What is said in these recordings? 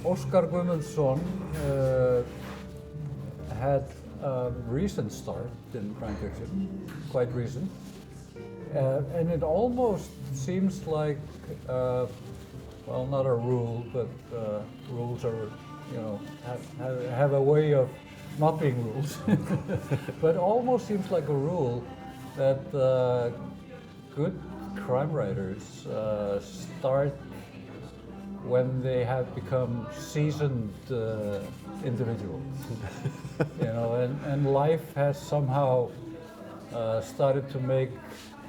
Óskar Guðmundsson had a recent start in crime fiction, quite recent, and it almost seems like, well, not a rule, but rules are, have a way of not being rules, but almost seems like a rule that good crime writers start when they have become seasoned individuals, and life has somehow started to make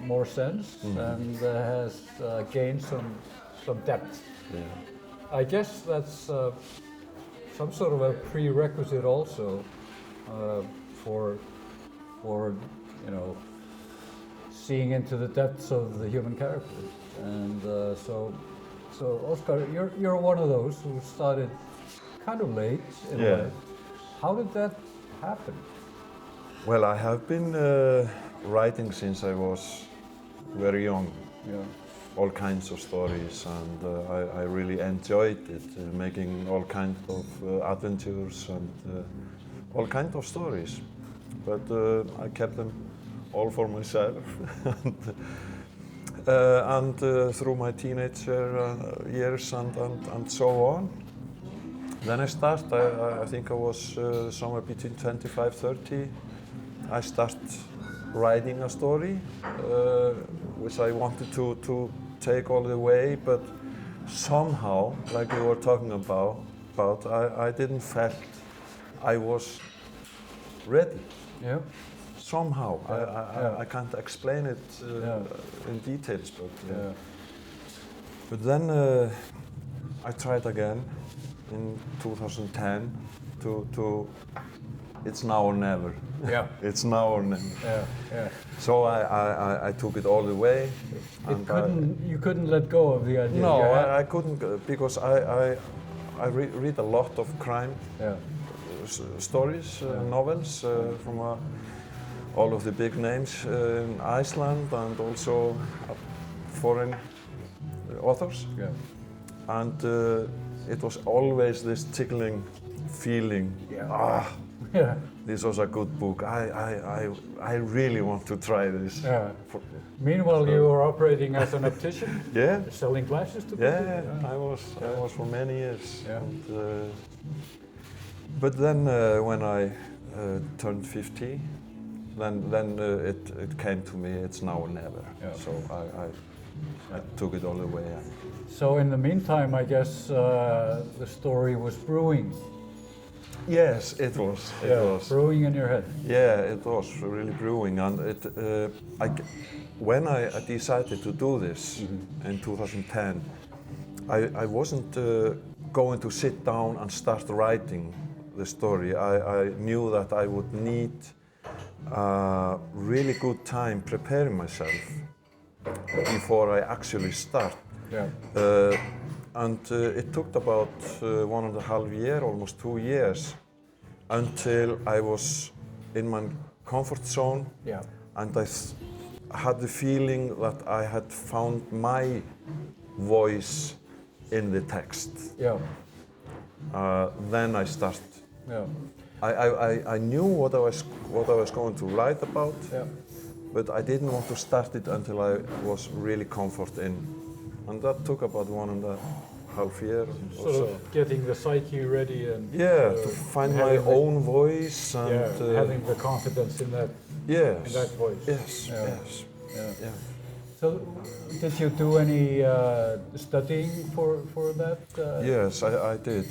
more sense and has gained some depth. Yeah. I guess that's some sort of a prerequisite also for seeing into the depths of the human character, and so Óskar, you're one of those who started kind of late in life. How did that happen? Well, I have been writing since I was very young. Yeah. All kinds of stories, and I really enjoyed it, making all kinds of adventures and all kinds of stories. But I kept them all for myself. and through my teenager years and so on. Then I think I was somewhere between 25, 30. I started writing a story, which I wanted to take all the way, but somehow, like we were talking about I didn't felt I was ready. Yeah. Somehow, I can't explain it in details, but then I tried again in 2010 to it's now or never. Yeah. It's now or never. Yeah, yeah. So I took it all the way. You couldn't let go of the idea. No, I couldn't, because I read a lot of crime stories, novels from all of the big names in Iceland and also foreign authors. Yeah. And it was always this tickling feeling. Yeah. Yeah. This was a good book. I really want to try this. Yeah. Meanwhile, you were operating as an optician. Yeah. Selling glasses to people. Yeah, I was for many years. Yeah. And, but then when I turned 50, then it came to me. It's now or never. Yeah. So I took it all the way. So in the meantime, I guess the story was brewing. Yes, it was. It was brewing in your head. Yeah, it was really brewing, and when I decided to do this in 2010, I wasn't going to sit down and start writing the story. I knew that I would need a really good time preparing myself before I actually start. Yeah. And it took about 1.5 years, almost 2 years, until I was in my comfort zone. Yeah. And I had the feeling that I had found my voice in the text. Yeah. Then I started. Yeah. I knew what I was going to write about, but I didn't want to start it until I was really comfort in. And that took about 1.5 years. Sort of getting the psyche ready and to find my own voice and having the confidence in that. Yes. In that voice. Yes. Yeah. Yes. Yeah. So, did you do any studying for that? Yes, I did.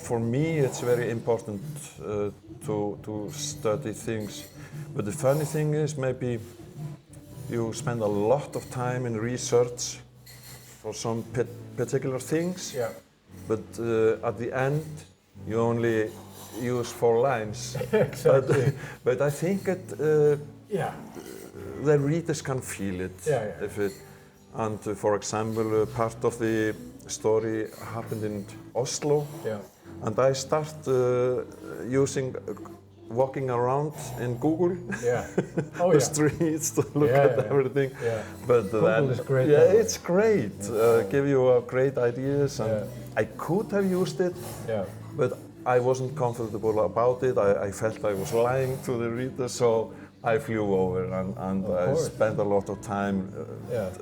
For me, it's very important to study things. But the funny thing is, maybe you spend a lot of time in research for some particular things, but at the end you only use 4 lines. Exactly. But I think the readers can feel it. If it, and for example, part of the story happened in Oslo, and I start using walking around in Google. Yeah. Oh, the yeah. streets to look at everything. Yeah. But Google is great. Yeah, it's great. Give you great ideas, and I could have used it. Yeah. But I wasn't comfortable about it. I felt I was lying to the reader, so I flew over and I spent a lot of time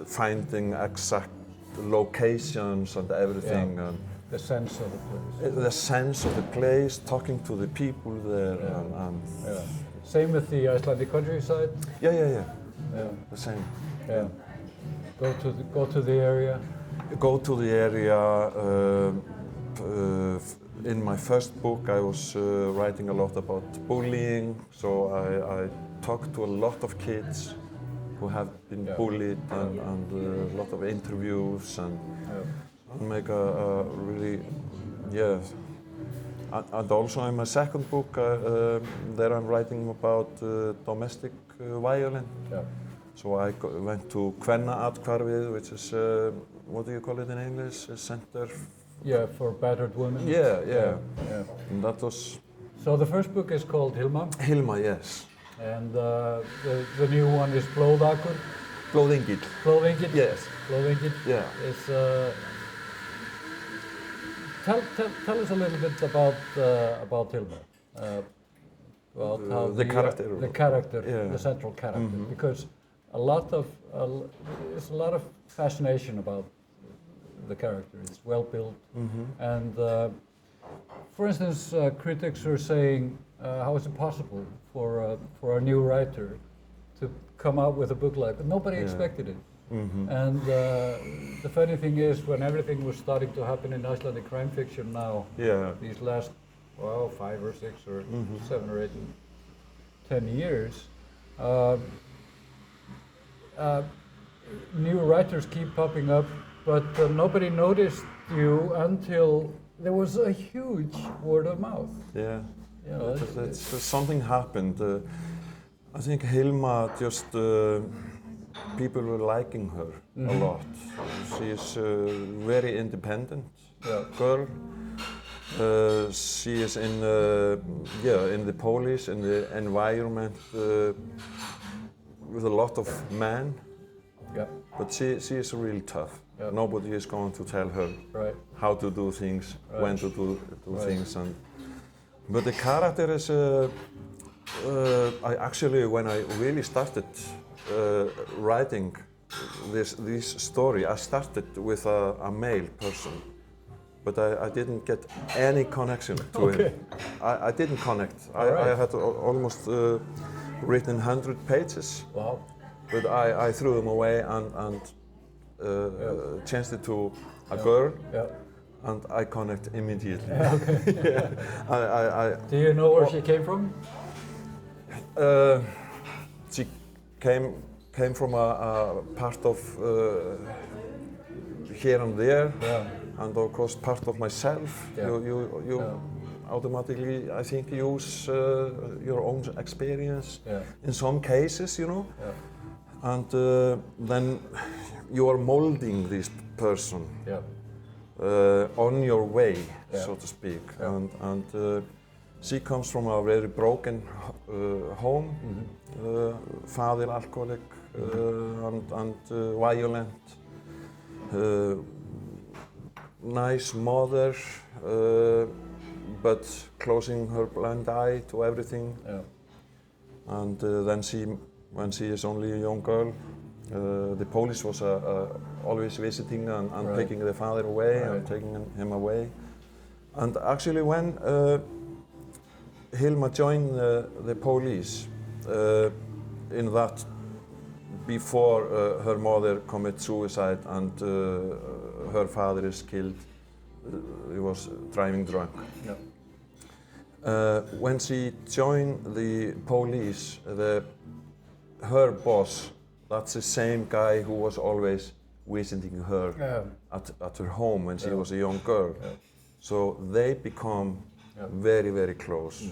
finding exact locations and everything. Yeah. And the sense of the place. The sense of the place, talking to the people there. Same with the Icelandic countryside? Yeah. The same. Yeah. Go to the area? Go to the area. In my first book, I was writing a lot about bullying, so I talked to a lot of kids who have been bullied and a lot of interviews and make a really, And also in my second book, there I'm writing about domestic violence. Yeah. So I went to Kvennaathvarfið, which is, what do you call it in English? A center. Yeah, for battered women. Yeah. And that was. So the first book is called Hilma. Hilma, yes. And the new one is Blóðakur. Blóðengill. Blóðengill. Yes. Blóðengill. Yeah. It's tell us a little bit about Hilma. About how the character. The character, the central character, because there's a lot of fascination about the character. It's well built, and for instance, critics are saying, how is it possible for a new writer to come out with a book like that? Nobody expected it. And the funny thing is, when everything was starting to happen in Icelandic crime fiction now, these last 5 or 6 or 7 or 8 and 10 years, new writers keep popping up, but nobody noticed you until there was a huge word of mouth. Yeah, you know, something happened. I think Hilma just, people were liking her a lot. She is a very independent girl. She is in the police, in the environment with a lot of men. Yeah. But she is really tough. Yeah. Nobody is going to tell her how to do things, when to do things. But the character is, I actually, when I really started writing this story, I started with a male person. But I didn't get any connection to him. I didn't connect. I had almost written 100 pages. Wow. But I threw them away and changed it to a girl. Yeah. And I connect immediately. Do you know where she came from? She came from a part of here and there. Yeah. And of course, part of myself. Yeah. You automatically, I think, use your own experience in some cases, you know. Yeah. And then you are molding this person on your way, so to speak. Yeah. And she comes from a very broken home, father alcoholic and violent. Nice mother, but closing her blind eye to everything. Yeah. And then when she is only a young girl, the police was always visiting and taking the father away and taking him away. And actually, when Hilma joined the police, in that before her mother commits suicide and her father is killed, he was driving drunk. Yeah. When she joined the police, her boss, that's the same guy who was always visiting her at her home when she was a young girl. Yeah. So they become very, very close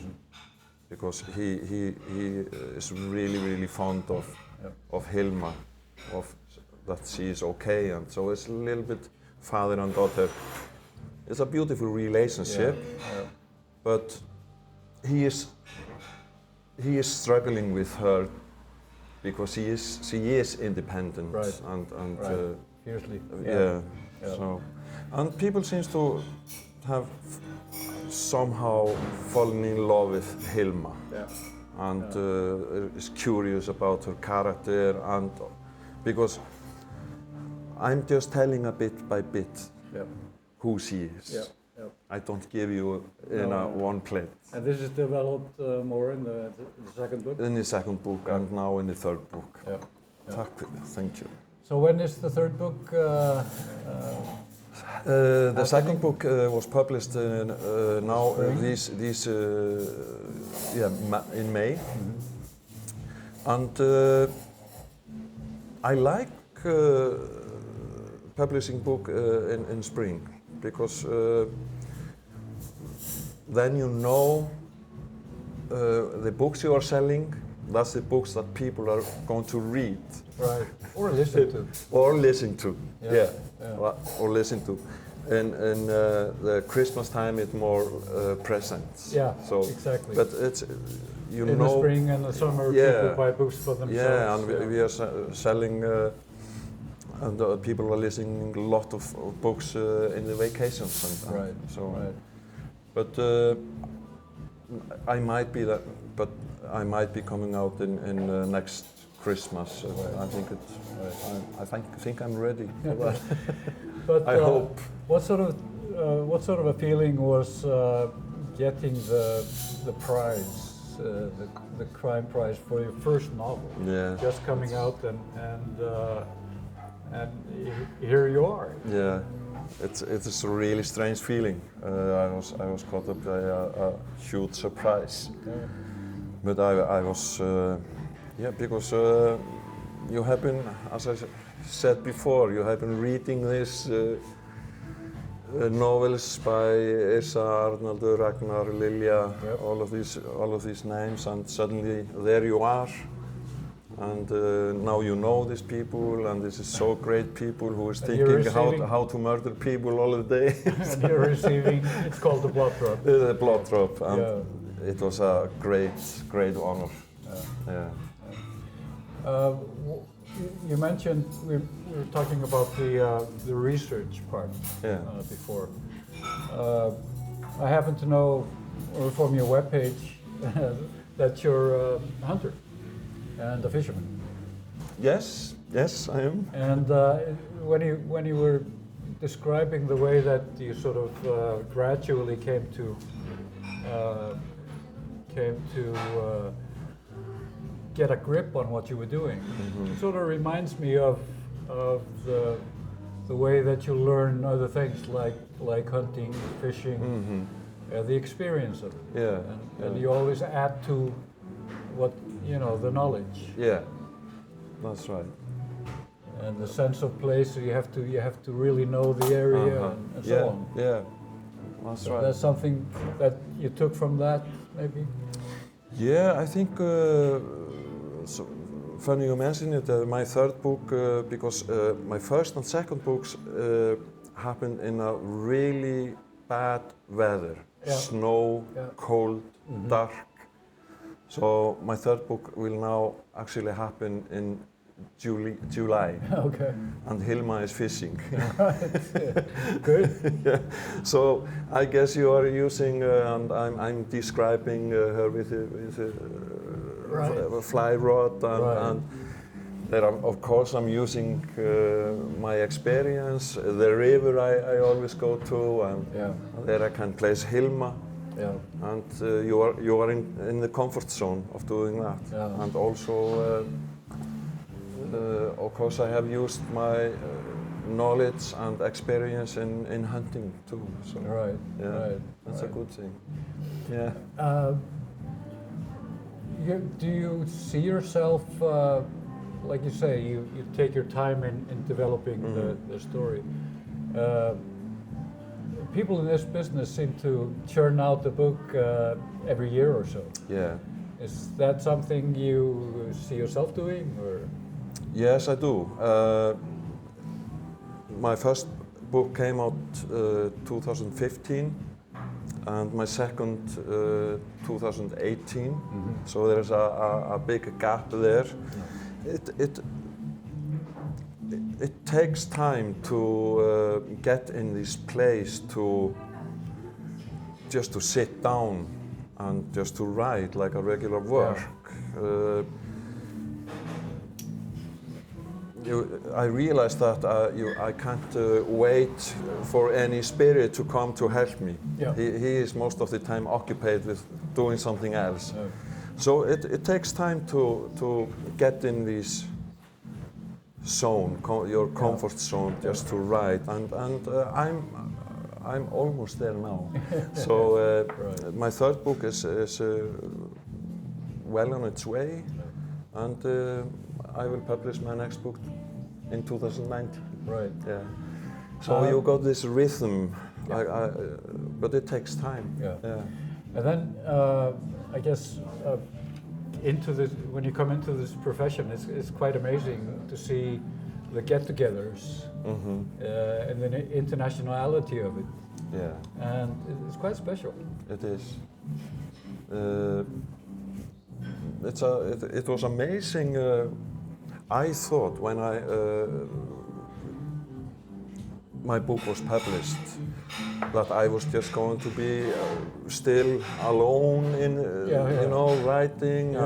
because he is really, really fond of Hilma, that she is okay, and so it's a little bit father and daughter. It's a beautiful relationship, but he is he is struggling with her because she is independent, right. and right. Fiercely. yeah. So, and people seems to have somehow fallen in love with Hilma, and is curious about her character, and because I'm just telling a bit by bit who she is. I don't give you in one plate. And this is developed more in the second book? In the second book and now in the third book. Thank you. So when is the third book? The second book was published now in May, and I like publishing book in spring because then you know the books you are selling. That's the books that people are going to read. Right. Or listen to. Or listen to. Or listen to. In the Christmas time, it's more presents. Yeah. So exactly. But it's in the spring and the summer, people buy books for themselves. Yeah, and we are selling, and people are listening a lot of books in the vacations. And right. So. Right. But I might be that. But I might be coming out in next Christmas. I think it. I think I'm ready for that. But I hope. What sort of a feeling was getting the prize, the crime prize for your first novel? Yeah. Just coming out and here you are. Yeah. It's a really strange feeling. I was caught up by a huge surprise. Okay. But I was, because you have been, as I said before, you have been reading these novels by Yrsa, Arnaldur, Ragnar, Lilja, all of these names, and suddenly there you are, and now you know these people, and this is so great people who is thinking how to murder people all the day. And you're receiving, it's called the blood drop. The blood drop. And it was a great honor. You mentioned we were talking about the research part before. I happen to know, from your webpage, that you're a hunter and a fisherman. Yes, I am. And when you were describing the way that you sort of gradually came to get a grip on what you were doing. It sort of reminds me of the way that you learn other things like hunting, fishing, the experience of it. And you always add to what the knowledge. Yeah, that's right. And the sense of place, so you have to really know the area and so on. Yeah, that's right. That's something that you took from that, maybe? Yeah, I think, so funny you mention it, my third book, because my first and second books happened in a really bad weather. Snow, cold, dark. So my third book will now actually happen in July. Okay. And Hilma is fishing. Good. So I guess you are using, and I'm describing her with a fly rod, and there of course I'm using my experience, the river I always go to, and there I can place Hilma. And you are in the comfort zone of doing that. And also, of course, I have used my knowledge and experience in hunting too. So, that's a good thing. Yeah. Do you see yourself, like you say, you take your time in developing the story. People in this business seem to churn out the book every year or so. Yeah. Is that something you see yourself doing, or? Yes, I do. My first book came out 2015, and my second 2018. So there's a big gap there. It takes time to get in this place to just to sit down and just to write like a regular work. I realized that I can't wait for any spirit to come to help me. Yeah. He is most of the time occupied with doing something else. Yeah. So it takes time to get in this zone, your comfort zone, just to write. And I'm almost there now. So right. My third book is well on its way, and I will publish my next book in 2019. Right. Yeah. So you got this rhythm, yeah. But it takes time. Yeah. Yeah. And then I guess when you come into this profession, it's quite amazing to see the get-togethers and the internationality of it. Yeah. And it's quite special. It is. It was amazing. I thought when my book was published that I was just going to be still alone in you know, writing,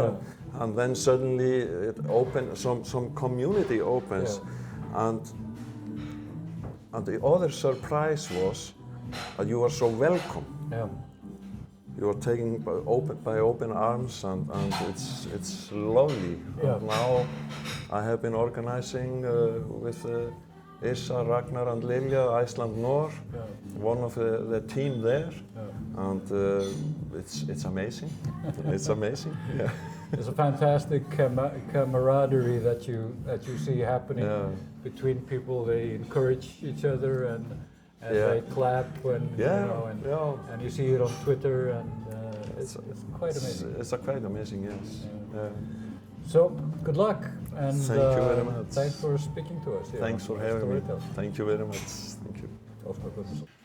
and then suddenly it opened, some community opens, and the other surprise was that you were so welcome. Yeah. You are taken by open arms, and it's lovely. Yeah. And now I have been organizing with Issa, Ragnar and Lilja, Iceland Noir, one of the team there, and it's amazing. It's amazing. Yeah. There's a fantastic camaraderie that you see happening between people. They encourage each other and they clap when you know, and you see it on Twitter, and it's quite amazing. It's quite amazing, yes. Yeah. So good luck, and thank you very much. Thanks for speaking to us here. Thanks for having me. Storytel. Thank you very much. Thank you. Óskar Guðmundsson.